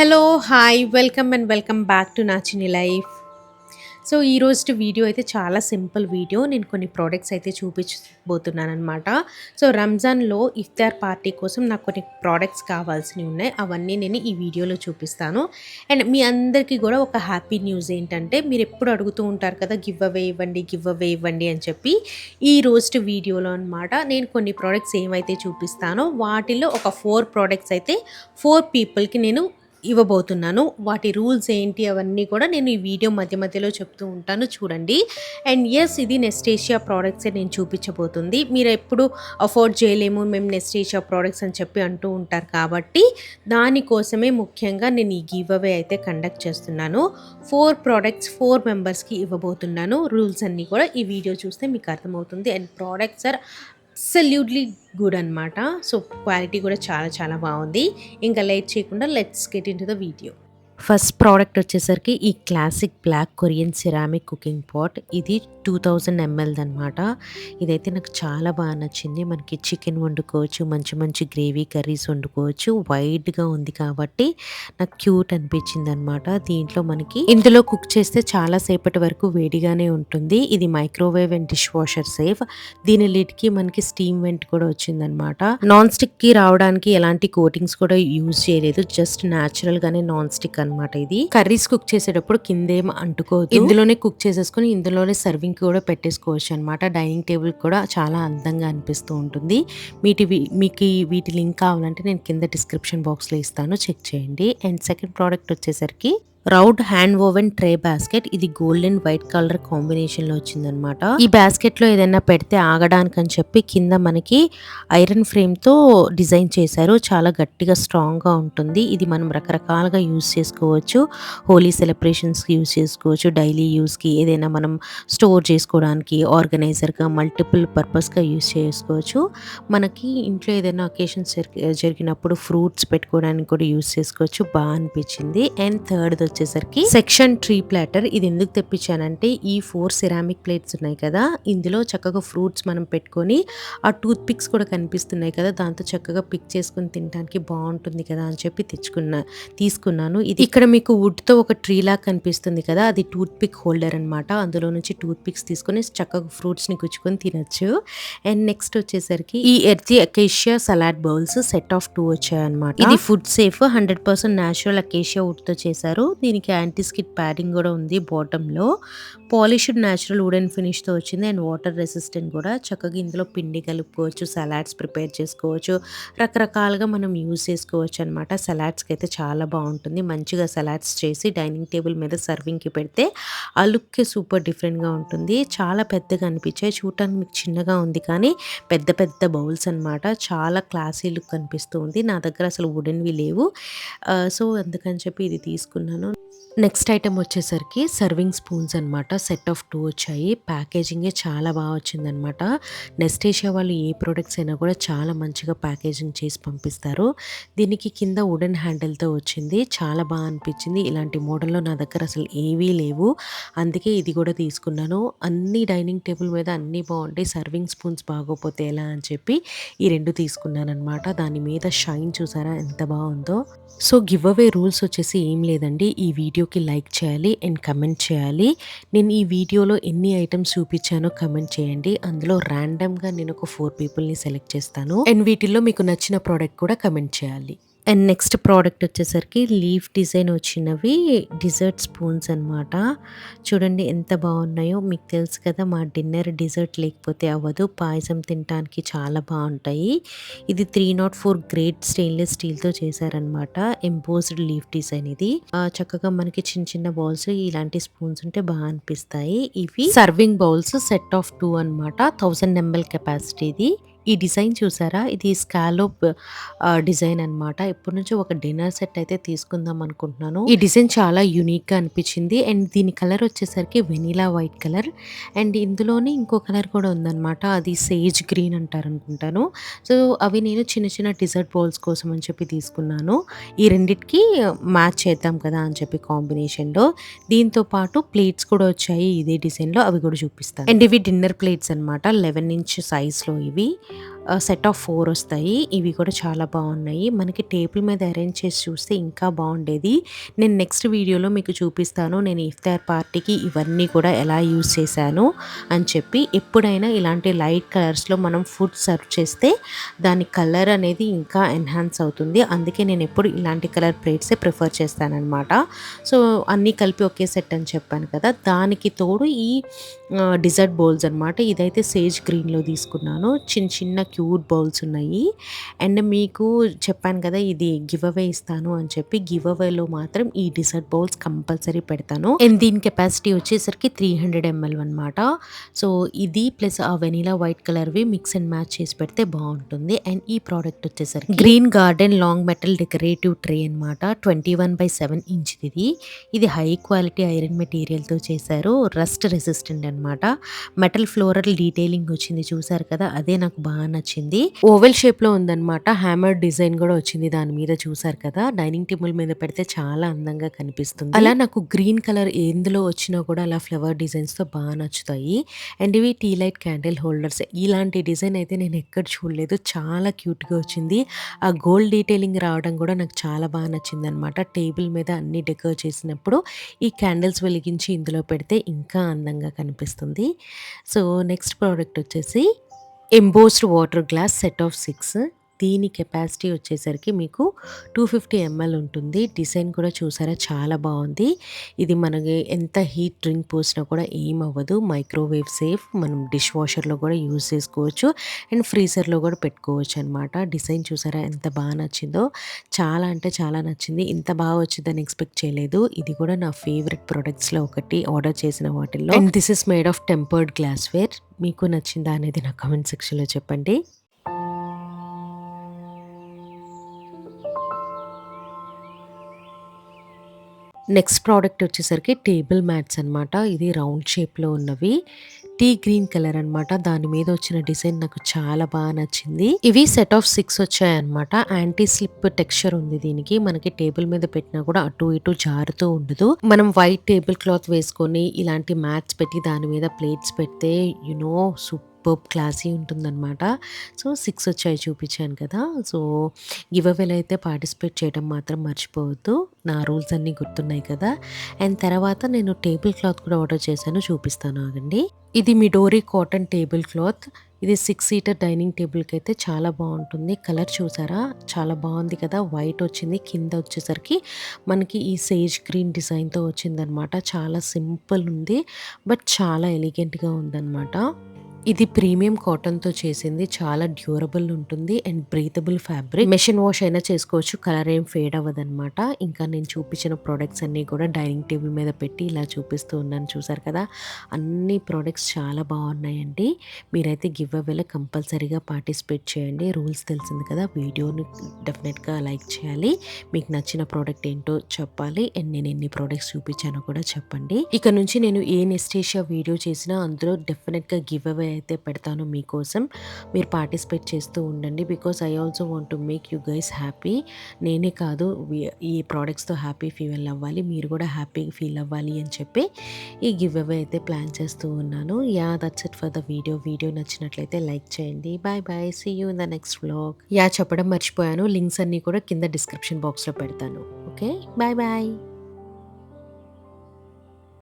Hello! Hi! Welcome back to నా చిన్ని life. So, ఈరోజు వీడియో అయితే చాలా సింపుల్ వీడియో. నేను కొన్ని ప్రొడక్ట్స్ అయితే చూపించబోతున్నాననమాట. సో, రంజాన్‌లో ఇఫ్తార్ పార్టీ కోసం నాకు కొన్ని ప్రొడక్ట్స్ కావాల్సినవి ఉన్నాయి. అవన్నీ నేను ఈ వీడియోలో చూపిస్తాను. అండ్ మీ అందరికీ కూడా ఒక హ్యాపీ న్యూస్ ఏంటంటే, మీరెప్పుడు అడుగుతూ ఉంటారు కదా! గివ్ అవే ఇవ్వండి అని చెప్పి. ఈ రోజు వీడియోలో అనమాట నేను కొన్ని ప్రొడక్ట్స్ ఏవైతే చూపిస్తానో వాటిలో ఒక 4 ప్రొడక్ట్స్ అయితే 4 పీపుల్‌కి నేను ఇవ్వబోతున్నాను. వాటి రూల్స్ ఏంటి అవన్నీ కూడా నేను ఈ వీడియో మధ్యలో చెప్తూ ఉంటాను చూడండి. అండ్ యెస్, ఇది నెస్టేషియా ప్రొడక్ట్సే నేను చూపించబోతుంది. మీరెప్పుడు అఫోర్డ్ చేయలేము మేము నెస్టేషియా ప్రొడక్ట్స్ అని చెప్పి అంటూ ఉంటారు కాబట్టి దానికోసమే ముఖ్యంగా నేను ఈ గివ్ అవే అయితే కండక్ట్ చేస్తున్నాను. 4 ప్రొడక్ట్స్ 4 మెంబర్స్‌కి ఇవ్వబోతున్నాను. రూల్స్ అన్నీ కూడా ఈ వీడియో చూస్తే మీకు అర్థమవుతుంది. And products are absolutely good అనమాట. సో, క్వాలిటీ కూడా చాలా చాలా బాగుంది. ఇంకా లేట్ చేయకుండా let's get into the video. First product వచ్చేసరికి ఈ classic black Korean ceramic cooking pot. ఇది 2000 ఎంఎల్ అనమాట. ఇదైతే నాకు చాలా బాగా నచ్చింది. మనకి చికెన్ వండుకోవచ్చు, మంచి మంచి గ్రేవీ కర్రీస్ వండుకోవచ్చు. వైడ్గా ఉంది కాబట్టి నాకు క్యూట్ అనిపించింది అనమాట. దీంట్లో మనకి ఇందులో కుక్ చేస్తే చాలా సేపటి వరకు వేడిగానే ఉంటుంది. ఇది microwave and dish washer safe. దీని లిడ్కి మనకి స్టీమ్ వెంట్ కూడా వచ్చిందనమాట. నాన్ స్టిక్ కి రావడానికి ఎలాంటి కోటింగ్స్ కూడా యూజ్ చేయలేదు. జస్ట్ న్యాచురల్ గానే నాన్ స్టిక్ అనమాట. ఇది కర్రీస్ కుక్ చేసేటప్పుడు కిందేం అంటుకోదు. ఇందులోనే కుక్ చేసేసుకుని ఇందులోనే సర్వింగ్ కూడా పెట్టేసుకోవచ్చు అనమాట. డైనింగ్ టేబుల్ కూడా చాలా అందంగా అనిపిస్తూ ఉంటుంది. మీకు వీటి లింక్ కావాలంటే నేను కింద డిస్క్రిప్షన్ బాక్స్ లో ఇస్తాను, చెక్ చేయండి. అండ్ సెకండ్ ప్రోడక్ట్ వచ్చేసరికి round hand oven tray basket. ఇది gold and white colour combination లో వచ్చిందనమాట. ఈ బాస్కెట్ లో ఏదైనా పెడితే ఆగడానికి అని చెప్పి కింద మనకి ఐరన్ ఫ్రేమ్ తో డిజైన్ చేశారు. చాలా గట్టిగా స్ట్రాంగ్ గా ఉంటుంది. ఇది మనం రకరకాలుగా యూజ్ చేసుకోవచ్చు. హోలీ సెలబ్రేషన్స్ కి యూజ్ చేసుకోవచ్చు, డైలీ యూజ్ కి, ఏదైనా మనం స్టోర్ చేసుకోవడానికి, ఆర్గనైజర్ గా, మల్టిపుల్ పర్పస్ గా యూజ్ చేసుకోవచ్చు. మనకి ఇంట్లో ఏదైనా అకేషన్స్ జరిగినప్పుడు ఫ్రూట్స్ పెట్టుకోవడానికి కూడా యూజ్ చేసుకోవచ్చు. బాగా అనిపించింది. అండ్ థర్డ్ వచ్చేసరికి సెక్షన్ ట్రీ ప్లాటర్. ఇది ఎందుకు తెప్పించానంటే ఈ 4 సిరామిక్ ప్లేట్స్ ఉన్నాయి కదా, ఇందులో చక్కగా ఫ్రూట్స్ మనం పెట్టుకొని ఆ టూత్ పిక్స్ కూడా కనిపిస్తున్నాయి కదా, దాంతో చక్కగా పిక్ చేసుకుని తినడానికి బాగుంటుంది కదా అని చెప్పి తీసుకున్నాను. ఇది ఇక్కడ మీకు వుడ్ తో ఒక ట్రీ లాగా కనిపిస్తుంది కదా, అది టూత్ పిక్ హోల్డర్ అనమాట. అందులో నుంచి టూత్ పిక్స్ తీసుకొని చక్కగా ఫ్రూట్స్ ని గుచ్చుకొని తినొచ్చు. అండ్ నెక్స్ట్ వచ్చేసరికి ఈ earthy acacia salad bowls set of 2 వచ్చాయన్నమాట. ఇది food safe, 100% natural acacia wood తో చేశారు. దీనికి యాంటీ స్కిడ్ ప్యాడింగ్ కూడా ఉంది బాటమ్ లో. పాలిష్డ్ న్యాచురల్ వుడెన్ ఫినిష్ తో వచ్చింది. అండ్ వాటర్ రెసిస్టెంట్ కూడా. చక్కగా ఇందులో పిండి కలుపుకోవచ్చు, సలాడ్స్ ప్రిపేర్ చేసుకోవచ్చు, రకరకాలుగా మనం యూజ్ చేసుకోవచ్చు అనమాట. సలాడ్స్కి అయితే చాలా బాగుంటుంది. మంచిగా సలాడ్స్ చేసి డైనింగ్ టేబుల్ మీద సర్వింగ్ కి పెడితే ఆ లుక్ సూపర్ డిఫరెంట్ గా ఉంటుంది. చాలా పెద్దగా అనిపించాయి. చూడటానికి మీకు చిన్నగా ఉంది కానీ పెద్ద పెద్ద బౌల్స్ అనమాట. చాలా క్లాసీ లుక్ అనిపిస్తూ ఉంది. నా దగ్గర అసలు వుడెన్వి లేవు, సో అందుకని చెప్పి ఇది తీసుకున్నాను. నెక్స్ట్ ఐటమ్ వచ్చేసరికి సర్వింగ్ స్పూన్స్ అనమాట. సెట్ ఆఫ్ 2 వచ్చాయి. ప్యాకేజింగే చాలా బాగా వచ్చిందనమాట. నెస్టేషియా వాళ్ళు ఏ ప్రొడక్ట్స్ అయినా కూడా చాలా మంచిగా ప్యాకేజింగ్ చేసి పంపిస్తారు. దీనికి కింద వుడెన్ హ్యాండిల్తో వచ్చింది. చాలా బాగా అనిపించింది. ఇలాంటి మోడల్లో నా దగ్గర అసలు ఏవీ లేవు, అందుకే ఇది కూడా తీసుకున్నాను. అన్ని డైనింగ్ టేబుల్ మీద అన్నీ బాగుంటాయి, సర్వింగ్ స్పూన్స్ బాగోపోతే ఎలా అని చెప్పి ఈ 2 తీసుకున్నాను అనమాట. దాని మీద షైన్ చూసారా ఎంత బాగుందో. సో గివ్ అవే రూల్స్ వచ్చేసి ఏం లేదండి. ఈ వీడియోకి లైక్ చేయాలి అండ్ కమెంట్ చేయాలి. నేను ఈ వీడియోలో ఎన్ని ఐటమ్స్ చూపించానో కమెంట్ చేయండి. అందులో ర్యాండమ్గా నేను ఒక 4 పీపుల్ని సెలెక్ట్ చేస్తాను. అండ్ వీటిల్లో మీకు నచ్చిన ప్రోడక్ట్ కూడా కమెంట్ చేయాలి. అండ్ నెక్స్ట్ ప్రోడక్ట్ వచ్చేసరికి లీఫ్ డిజైన్ వచ్చినవి డిజర్ట్ స్పూన్స్ అనమాట. చూడండి ఎంత బాగున్నాయో. మీకు తెలుసు కదా మా డిన్నర్ డిజర్ట్ లేకపోతే అవ్వదు. పాయసం తినడానికి చాలా బాగుంటాయి. ఇది 304 గ్రేడ్ స్టెయిన్లెస్ స్టీల్తో చేశారనమాట. ఎంపోజ్డ్ లీఫ్ డిజైన్ ఇది. చక్కగా మనకి చిన్న చిన్న బౌల్స్ ఇలాంటి స్పూన్స్ ఉంటే బాగా అనిపిస్తాయి. ఇవి సర్వింగ్ బౌల్స్ సెట్ ఆఫ్ 2 అనమాట. 1000 ml కెపాసిటీ ఇది. ఈ డిజైన్ చూసారా, ఇది స్కాలోప్ డిజైన్ అనమాట. ఎప్పటి నుంచో ఒక డిన్నర్ సెట్ అయితే తీసుకుందాం అనుకుంటున్నాను. ఈ డిజైన్ చాలా యూనిక్ గా అనిపించింది. అండ్ దీని కలర్ వచ్చేసరికి వెనీలా వైట్ కలర్. అండ్ ఇందులోనే ఇంకో కలర్ కూడా ఉందన్నమాట, అది సేజ్ గ్రీన్ అంటారు అనుకుంటాను. సో అవి నేను చిన్న చిన్న డిజర్ట్ బౌల్స్ కోసం అని చెప్పి తీసుకున్నాను. ఈ రెండిటికి మ్యాచ్ చేద్దాం కదా అని చెప్పి కాంబినేషన్ లో. దీంతో పాటు ప్లేట్స్ కూడా వచ్చాయి ఇదే డిజైన్ లో, అవి కూడా చూపిస్తాను. అండ్ ఇవి డిన్నర్ ప్లేట్స్ అనమాట. 11 inch సైజ్ లో ఇవి. సెట్ ఆఫ్ 4 వస్తాయి. ఇవి కూడా చాలా బాగున్నాయి. మనకి టేబుల్ మీద అరేంజ్ చేసి చూస్తే ఇంకా బాగుండేది. నేను నెక్స్ట్ వీడియోలో మీకు చూపిస్తాను నేను ఇఫ్తార్ పార్టీకి ఇవన్నీ కూడా ఎలా యూజ్ చేశాను అని చెప్పి. ఎప్పుడైనా ఇలాంటి లైట్ కలర్స్లో మనం ఫుడ్ సర్వ్ చేస్తే దాని కలర్ అనేది ఇంకా ఎన్హాన్స్ అవుతుంది. అందుకే నేను ఎప్పుడు ఇలాంటి కలర్ ప్లేట్సే ప్రిఫర్ చేస్తానన్నమాట. సో అన్నీ కలిపి ఒకే సెట్ అని చెప్పాను కదా, దానికి తోడు ఈ డిజర్ట్ బౌల్స్ అనమాట. ఇదైతే సేజ్ గ్రీన్లో తీసుకున్నాను. చిన్న చిన్న క్యూట్ బౌల్స్ ఉన్నాయి. అండ్ మీకు చెప్పాను కదా ఇది గివ్ అవే ఇస్తాను అని చెప్పి, గివ్ అవేలో మాత్రం ఈ డిజర్ట్ బౌల్స్ కంపల్సరీ పెడతాను. అండ్ దీని కెపాసిటీ వచ్చేసరికి 300 ml అనమాట. సో ఇది ప్లస్ ఆ వెనీలా వైట్ కలర్వి మిక్స్ అండ్ మ్యాచ్ చేసి పెడితే బాగుంటుంది. అండ్ ఈ ప్రోడక్ట్ వచ్చేసరికి green garden long metal decorative tray అనమాట. 21/7 ఇంచ్ ఇది హై క్వాలిటీ ఐరన్ మెటీరియల్తో చేశారు. రస్ట్ రెసిస్టెంట్ అనమాట. మెటల్ ఫ్లోరల్ డీటెయిలింగ్ వచ్చింది చూసారు కదా, అదే నాకు బాగా నచ్చింది. ఓవెల్ షేప్లో ఉందన్నమాట. హ్యామర్ డిజైన్ కూడా వచ్చింది దాని మీద చూసారు కదా. డైనింగ్ టేబుల్ మీద పెడితే చాలా అందంగా కనిపిస్తుంది. అలా నాకు గ్రీన్ కలర్ ఎందులో వచ్చినా కూడా అలా ఫ్లవర్ డిజైన్స్తో బాగా నచ్చుతాయి. అండ్ ఇవి టీ లైట్ క్యాండిల్ హోల్డర్స్. ఇలాంటి డిజైన్ అయితే నేను ఎక్కడ చూడలేదు. చాలా క్యూట్గా వచ్చింది. ఆ గోల్డ్ డీటెయిలింగ్ రావడం కూడా నాకు చాలా బాగా నచ్చింది అనమాట. టేబుల్ మీద అన్ని డెకర్ చేసినప్పుడు ఈ క్యాండిల్స్ వెలిగించి ఇందులో పెడితే ఇంకా అందంగా కనిపిస్తుంది. సో నెక్స్ట్ ప్రోడక్ట్ వచ్చేసి embossed water glass set of 6. దీని కెపాసిటీ వచ్చేసరికి మీకు 250 ml ఉంటుంది. డిజైన్ కూడా చూసారా చాలా బాగుంది. ఇది మనకి ఎంత హీట్ డ్రింక్ పోసినా కూడా ఏం అవ్వదు. Microwave safe. మనం డిష్ వాషర్లో కూడా యూజ్ చేసుకోవచ్చు అండ్ ఫ్రీజర్లో కూడా పెట్టుకోవచ్చు అనమాట. డిజైన్ చూసారా ఎంత బాగా నచ్చిందో. చాలా అంటే చాలా నచ్చింది. ఇంత బాగా వచ్చిందని ఎక్స్పెక్ట్ చేయలేదు. ఇది కూడా నా ఫేవరెట్ ప్రొడక్ట్స్లో ఒకటి ఆర్డర్ చేసిన వాటిల్లో. And this is made of tempered glassware. మీకు నచ్చిందా అనేది నా కామెంట్ సెక్షన్లో చెప్పండి. నెక్స్ట్ ప్రోడక్ట్ వచ్చేసరికి టేబుల్ మ్యాట్స్ అనమాట. ఇది రౌండ్ షేప్లో ఉన్నవి. టీ గ్రీన్ కలర్ అనమాట. దాని మీద వచ్చిన డిజైన్ నాకు చాలా బాగా నచ్చింది. ఇవి సెట్ ఆఫ్ 6 వచ్చాయన్నమాట. యాంటీ స్లిప్ టెక్స్చర్ ఉంది దీనికి. మనకి టేబుల్ మీద పెట్టినా కూడా అటు ఇటు జారుతూ ఉండదు. మనం వైట్ టేబుల్ క్లాత్ వేసుకొని ఇలాంటి మ్యాట్స్ పెట్టి దాని మీద ప్లేట్స్ పెడితే సూపర్ క్లాసీ ఉంటుందన్నమాట. సో 6 వచ్చాయి చూపించాను కదా. సో గివ్ అవేలో అయితే పార్టిసిపేట్ చేయడం మాత్రం మర్చిపోవద్దు. నా రూల్స్ అన్నీ గుర్తున్నాయి కదా. అండ్ తర్వాత నేను టేబుల్ క్లాత్ కూడా ఆర్డర్ చేశాను, చూపిస్తాను ఆగండి. ఇది మిడోరీ కాటన్ టేబుల్ క్లాత్. ఇది 6 సీటర్ డైనింగ్ టేబుల్కి అయితే చాలా బాగుంటుంది. కలర్ చూసారా చాలా బాగుంది కదా. వైట్ వచ్చింది, కింద వచ్చేసరికి మనకి ఈ సేజ్ గ్రీన్ డిజైన్తో వచ్చిందనమాట. చాలా సింపుల్ ఉంది బట్ చాలా ఎలిగెంట్గా ఉందన్నమాట. ఇది ప్రీమియం కాటన్తో చేసింది. చాలా డ్యూరబుల్ ఉంటుంది and breathable fabric. Machine wash అయినా చేసుకోవచ్చు. కలర్ ఏం ఫేడ్ అవ్వదన్నమాట. ఇంకా నేను చూపించిన ప్రోడక్ట్స్ అన్నీ కూడా డైనింగ్ టేబుల్ మీద పెట్టి ఇలా చూపిస్తూ ఉన్నాను. చూసారు కదా, అన్ని ప్రోడక్ట్స్ చాలా బాగున్నాయండి. మీరైతే గివ్ అవేలో కంపల్సరీగా పార్టిసిపేట్ చేయండి. రూల్స్ తెలిసింది కదా. వీడియోని డెఫినెట్గా లైక్ చేయాలి. మీకు నచ్చిన ప్రోడక్ట్ ఏంటో చెప్పాలి అండ్ నేను ఎన్ని ప్రోడక్ట్స్ చూపించానో కూడా చెప్పండి. ఇక నుంచి నేను ఏ నెస్టేషియా వీడియో చేసినా అందులో డెఫినెట్గా గివ్ అవే అయితే పెడతాను మీకోసం. మీరు పార్టిసిపేట్ చేస్తూ ఉండండి. Because I also want to make you guys happy. నేనే కాదు ఈ ప్రోడక్ట్స్తో హ్యాపీ ఫీల్ అవ్వాలి, మీరు కూడా హ్యాపీగా ఫీల్ అవ్వాలి అని చెప్పి ఈ గివ్ అవే అయితే ప్లాన్ చేస్తూ ఉన్నాను. That's it for the video. Video నచ్చినట్లయితే లైక్ చేయండి. Bye bye, see you in the next vlog. చెప్పడం మర్చిపోయాను, లింక్స్ అన్నీ కూడా కింద డిస్క్రిప్షన్ బాక్స్లో పెడతాను. Okay, bye bye.